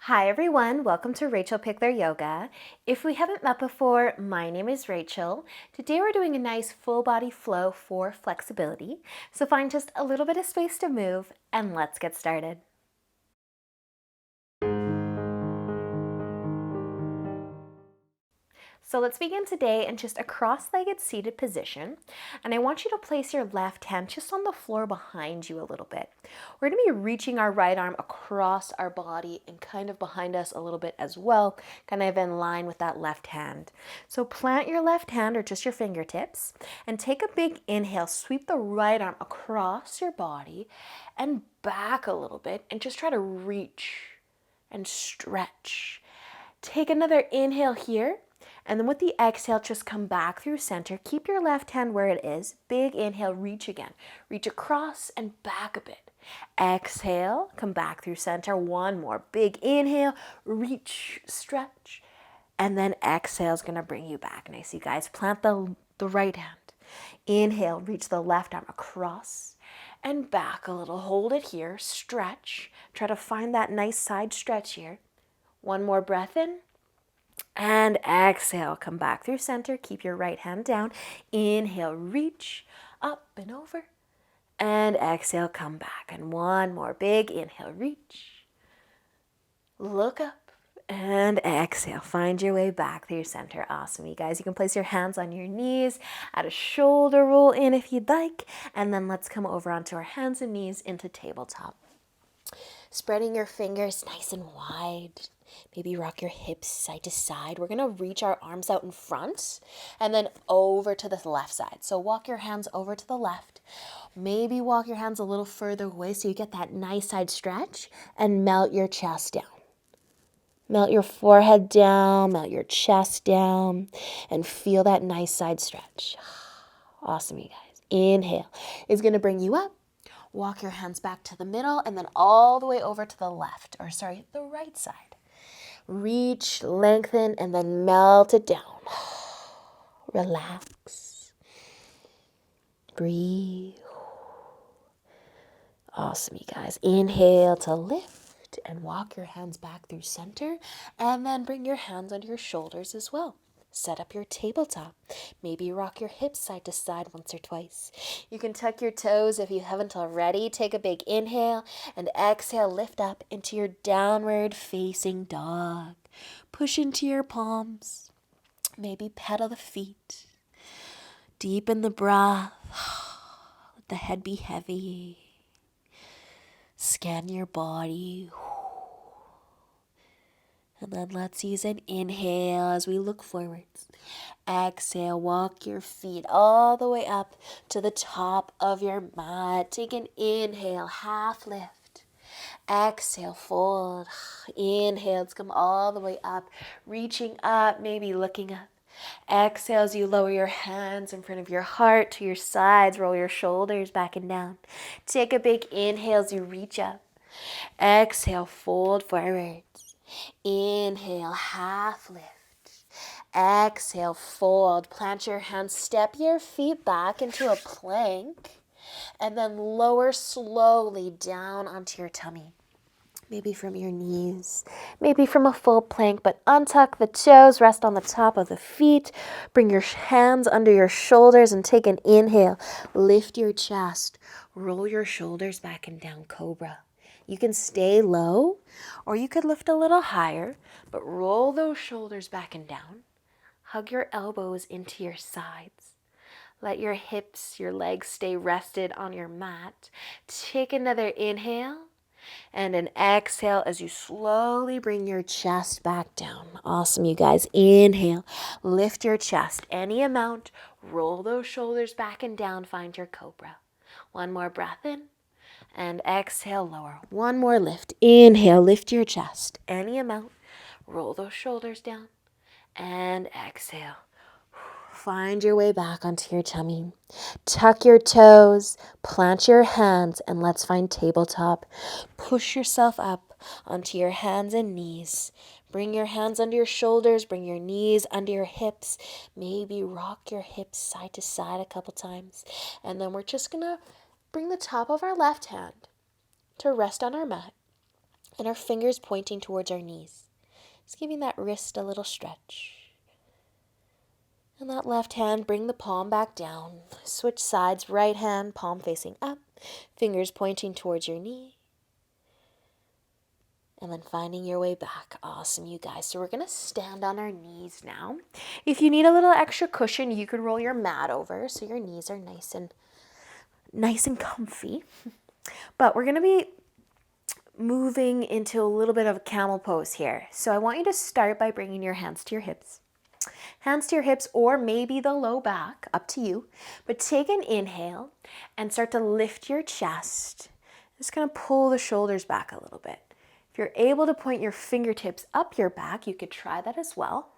Hi everyone, welcome to Rachel Pichler Yoga. If we haven't met before, my name is Rachel. Today we're doing a nice full body flow for flexibility. So find just a little bit of space to move and let's get started. So let's begin today in just a cross-legged seated position. And I want you to place your left hand just on the floor behind you a little bit. We're going to be reaching our right arm across our body and kind of behind us a little bit as well, kind of in line with that left hand. So plant your left hand or just your fingertips and take a big inhale. Sweep the right arm across your body and back a little bit and just try to reach and stretch. Take another inhale here. And then with the exhale, just come back through center. Keep your left hand where it is. Big inhale, reach again. Reach across and back a bit. Exhale, come back through center. One more. Big inhale, reach, stretch. And then exhale is going to bring you back. Nice, you guys. Plant the right hand. Inhale, reach the left arm across and back a little. Hold it here. Stretch. Try to find that nice side stretch here. One more breath in. And exhale, come back through center. Keep your right hand down. Inhale, reach up and over. And exhale, come back. And one more big inhale, reach. Look up and exhale. Find your way back through center. Awesome, you guys. You can place your hands on your knees. Add a shoulder roll in if you'd like. And then let's come over onto our hands and knees into tabletop. Spreading your fingers nice and wide. Maybe rock your hips side to side. We're going to reach our arms out in front and then over to the left side. So walk your hands over to the left. Maybe walk your hands a little further away so you get that nice side stretch and melt your chest down. Melt your forehead down, melt your chest down, and feel that nice side stretch. Awesome, you guys. Inhale is going to bring you up. Walk your hands back to the middle and then all the way over to the the right side. Reach, lengthen, and then melt it down. Relax. Breathe. Awesome, you guys. Inhale to lift and walk your hands back through center and then bring your hands under your shoulders as well. Set up your tabletop. Maybe rock your hips side to side once or twice. You can tuck your toes if you haven't already. Take a big inhale and exhale. Lift up into your downward facing dog. Push into your palms. Maybe pedal the feet. Deepen the breath. Let the head be heavy. Scan your body. And then let's use an inhale as we look forwards. Exhale, walk your feet all the way up to the top of your mat. Take an inhale, half lift. Exhale, fold. Inhale, let's come all the way up, reaching up, maybe looking up. Exhale as you lower your hands in front of your heart to your sides, roll your shoulders back and down. Take a big inhale as you reach up. Exhale, fold forwards. Inhale, half lift. Exhale, fold. Plant your hands, step your feet back into a plank, and then lower slowly down onto your tummy. Maybe from your knees, maybe from a full plank, but untuck the toes, rest on the top of the feet. Bring your hands under your shoulders and take an inhale. Lift your chest, roll your shoulders back and down, cobra. You can stay low or you could lift a little higher, but roll those shoulders back and down. Hug your elbows into your sides. Let your hips, your legs stay rested on your mat. Take another inhale and an exhale as you slowly bring your chest back down. Awesome, you guys. Inhale, lift your chest any amount. Roll those shoulders back and down. Find your cobra. One more breath in. And exhale, lower. One more lift. Inhale, lift your chest any amount. Roll those shoulders down. And exhale. Find your way back onto your tummy. Tuck your toes, plant your hands, and let's find tabletop. Push yourself up onto your hands and knees. Bring your hands under your shoulders, bring your knees under your hips. Maybe rock your hips side to side a couple times. And then we're just going to bring the top of our left hand to rest on our mat. and our fingers pointing towards our knees. Just giving that wrist a little stretch. And that left hand, bring the palm back down. Switch sides, right hand, palm facing up, fingers pointing towards your knee. And then finding your way back. Awesome, you guys. So we're going to stand on our knees now. If you need a little extra cushion, you could roll your mat over so your knees are nice and comfy. But we're going to be moving into a little bit of a camel pose here. So I want you to start by bringing your hands to your hips. Hands to your hips or maybe the low back, up to you. But take an inhale and start to lift your chest. Just going to pull the shoulders back a little bit. If you're able to point your fingertips up your back, you could try that as well.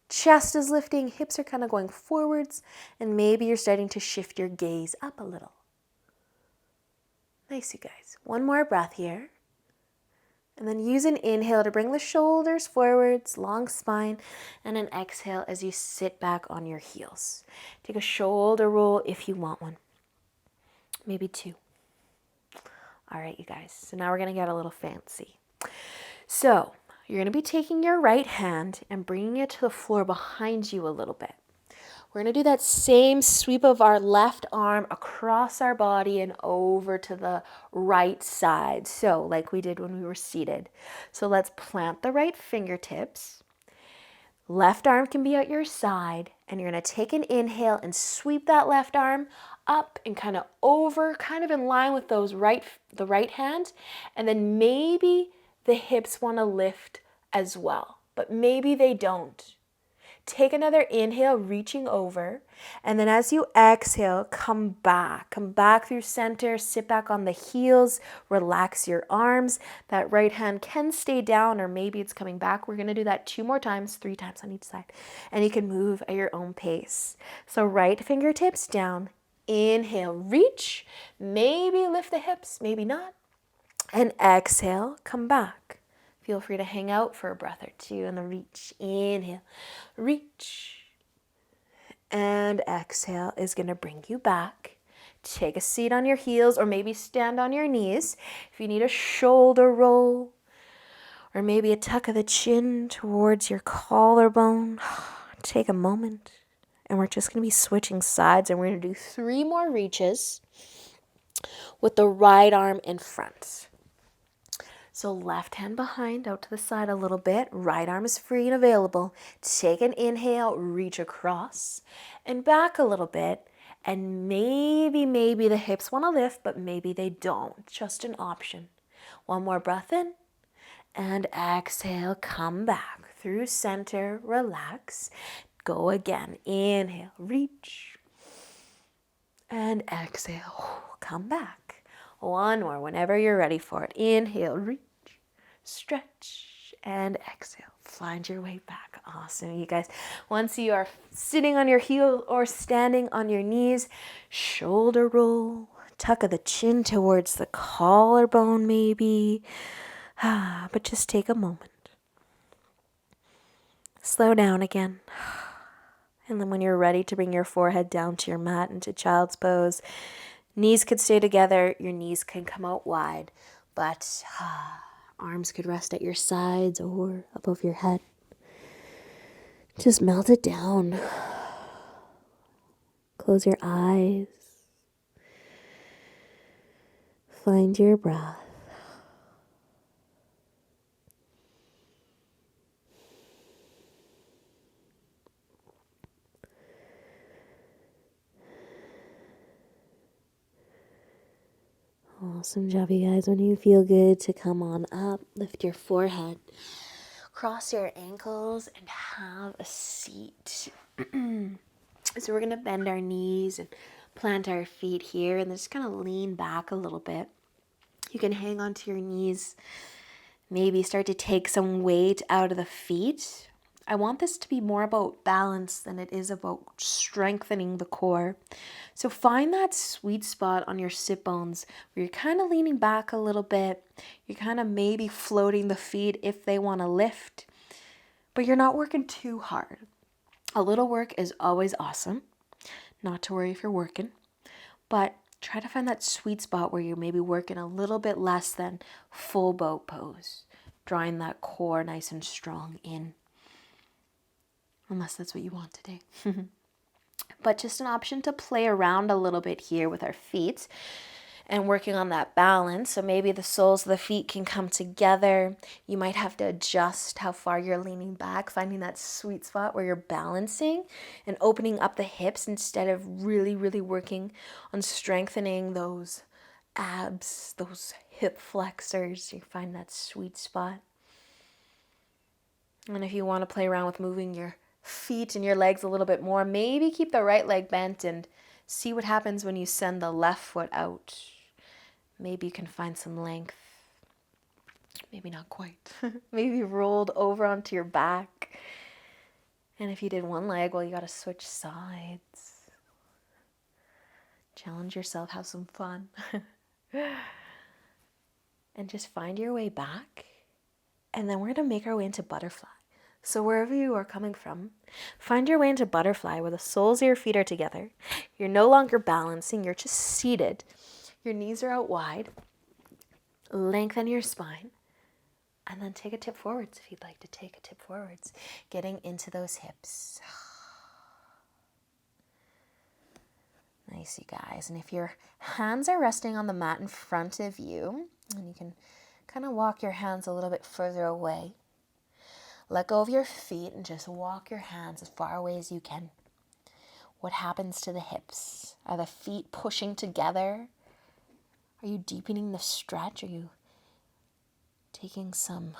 Chest is lifting, hips are kind of going forwards, and maybe you're starting to shift your gaze up a little. Nice, you guys. One more breath here. And then use an inhale to bring the shoulders forwards, long spine, and an exhale as you sit back on your heels. Take a shoulder roll if you want one. Maybe two. All right, you guys. So now we're going to get a little fancy. So you're going to be taking your right hand and bringing it to the floor behind you a little bit. We're going to do that same sweep of our left arm across our body and over to the right side. So like we did when we were seated. So let's plant the right fingertips. Left arm can be at your side, and you're going to take an inhale and sweep that left arm up and kind of over, kind of in line with the right hand. And then maybe the hips want to lift as well, but maybe they don't. Take another inhale, reaching over, and then as you exhale, come back through center, sit back on the heels, relax your arms. That right hand can stay down, or maybe it's coming back. We're going to do that 2 more times, 3 times on each side, and you can move at your own pace. So right fingertips down, inhale, reach, maybe lift the hips, maybe not, and exhale, come back. Feel free to hang out for a breath or two in the reach. Inhale, reach, and exhale is going to bring you back. Take a seat on your heels or maybe stand on your knees. If you need a shoulder roll or maybe a tuck of the chin towards your collarbone, take a moment. And we're just going to be switching sides, and we're going to do 3 more reaches with the right arm in front. So left hand behind, out to the side a little bit. Right arm is free and available. Take an inhale, reach across and back a little bit. And maybe the hips want to lift, but maybe they don't. Just an option. One more breath in and exhale. Come back through center, relax. Go again. Inhale, reach and exhale. Come back. One more whenever you're ready for it. Inhale, reach. Stretch and exhale. Find your way back. Awesome, you guys. Once you are sitting on your heel or standing on your knees, shoulder roll, tuck of the chin towards the collarbone maybe. But just take a moment. Slow down again. And then when you're ready to bring your forehead down to your mat into child's pose, knees could stay together, your knees can come out wide, but arms could rest at your sides or above your head. Just melt it down. Close your eyes. Find your breath. Awesome job, you guys. When you feel good to come on up, lift your forehead, cross your ankles, and have a seat. So we're going to bend our knees and plant our feet here, and just kind of lean back a little bit. You can hang onto your knees, maybe start to take some weight out of the feet. I want this to be more about balance than it is about strengthening the core. So find that sweet spot on your sit bones where you're kind of leaning back a little bit. You're kind of maybe floating the feet if they want to lift, but you're not working too hard. A little work is always awesome. Not to worry if you're working, but Try to find that sweet spot where you're maybe working a little bit less than full boat pose, drawing that core nice and strong in, unless that's what you want today. But just an option to play around a little bit here with our feet and working on that balance. So maybe the soles of the feet can come together. You might have to adjust how far you're leaning back, finding that sweet spot where you're balancing and opening up the hips instead of really, really working on strengthening those abs, those hip flexors. You find that sweet spot. And if you want to play around with moving your feet and your legs a little bit more, maybe keep the right leg bent and see what happens when you send the left foot out. Maybe you can find some length. Maybe not quite. Maybe rolled over onto your back. And if you did one leg, well, you got to switch sides. Challenge yourself, have some fun. And just find your way back. And then we're going to make our way into butterfly. So wherever you are coming from, find your way into butterfly where the soles of your feet are together. You're no longer balancing, you're just seated. Your knees are out wide. Lengthen your spine. And then take a tip forwards if you'd like to take a tip forwards. Getting into those hips. Nice, you guys. And if your hands are resting on the mat in front of you, and you can kind of walk your hands a little bit further away. Let go of your feet and just walk your hands as far away as you can. What happens to the hips? Are the feet pushing together? Are you deepening the stretch? Are you taking some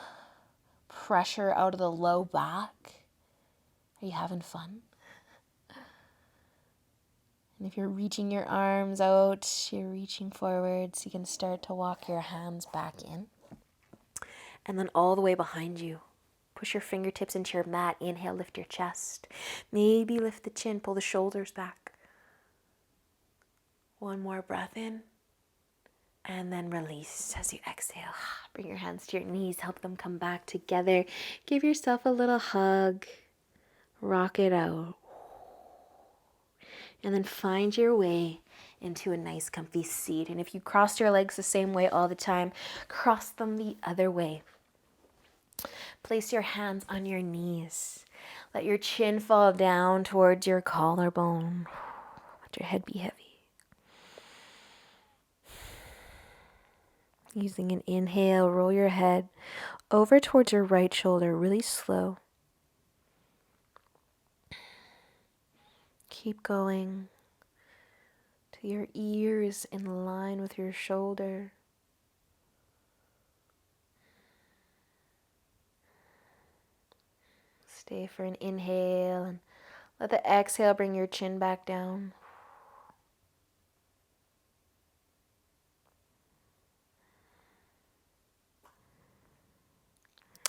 pressure out of the low back? Are you having fun? And if you're reaching your arms out, you're reaching forwards, you can start to walk your hands back in. And then all the way behind you. Push your fingertips into your mat. Inhale, lift your chest. Maybe lift the chin, pull the shoulders back. One more breath in. And then release as you exhale. Bring your hands to your knees, help them come back together. Give yourself a little hug. Rock it out. And then find your way into a nice comfy seat. And if you cross your legs the same way all the time, cross them the other way. Place your hands on your knees. Let your chin fall down towards your collarbone. Let your head be heavy. Using an inhale, roll your head over towards your right shoulder, really slow. Keep going to your ears in line with your shoulder. Stay for an inhale and let the exhale bring your chin back down.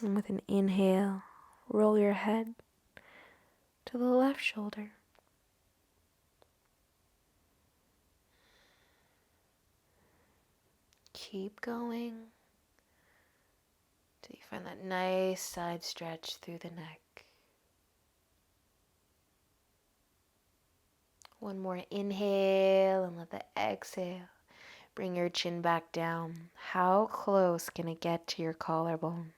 And with an inhale, roll your head to the left shoulder. Keep going till you find that nice side stretch through the neck. One more inhale and let the exhale bring your chin back down. How close can it get to your collarbone?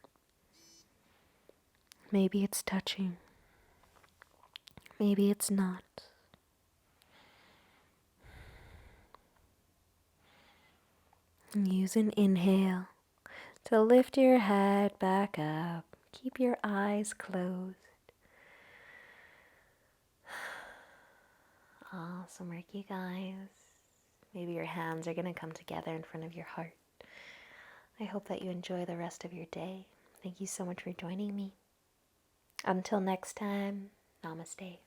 Maybe it's touching. Maybe it's not. And use an inhale to lift your head back up. Keep your eyes closed. Awesome work, you guys. Maybe your hands are going to come together in front of your heart. I hope that you enjoy the rest of your day. Thank you so much for joining me. Until next time, namaste.